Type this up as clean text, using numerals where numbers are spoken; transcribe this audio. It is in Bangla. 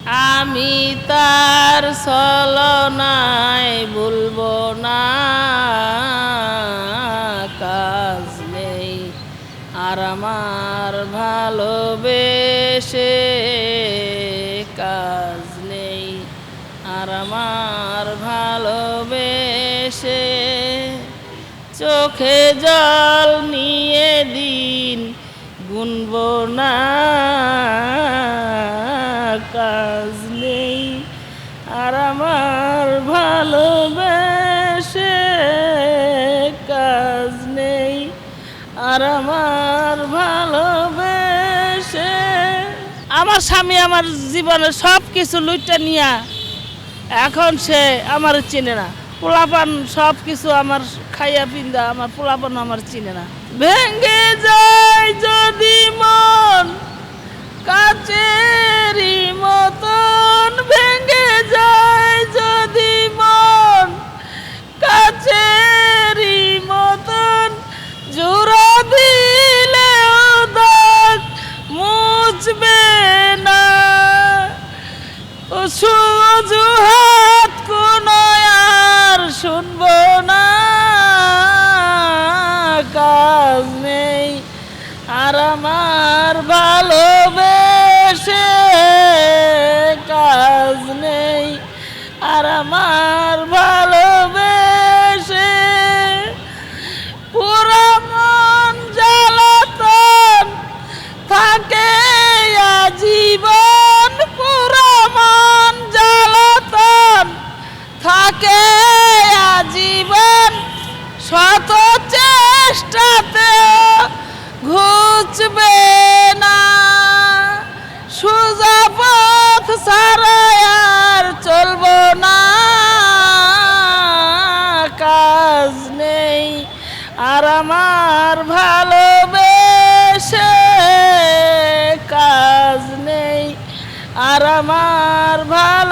আমি তার ছলনায় ভুলবো না, কাজ নেই আর আমার ভালোবেসে, কাজ নেই আর আমার ভালোবেসে। চোখে জল নিয়ে দিন গুনবো না, কাজ নেই আর আমার ভালোবেসে, কাজ নেই আর আমার ভালোবেসে। আমার স্বামী আমার জীবনের সব কিছু লুইটা নিয়া এখন সে আমার চিনে না। পোলাপান সব কিছু আমার খাইয়া পিন্দা, আমার পোলাপান আমার চিনে না। ভেঙে যায় যদি মন কাচেরই মতন, ভেঙে যায় যদি মন কাচেরই মতন, জোড়া দিলেও দাগ মুছবে না। অজুহাত কোনো আর শুনবো না, কাজ নেই আর আমার ভালোবেসে, কাজ নেই আর আমার ভালোবেসে। পুরা মন জ্বালাতন থাকে আজীবন, পুরা মন জ্বালাতন থাকে আজীবন, শত চেষ্টাতে ঘুচবে না। সোজা পথ ছাড়া আর চলবো না, কাজ নেই আর আমার ভালোবেসে, কাজ নেই আর আমার ভালো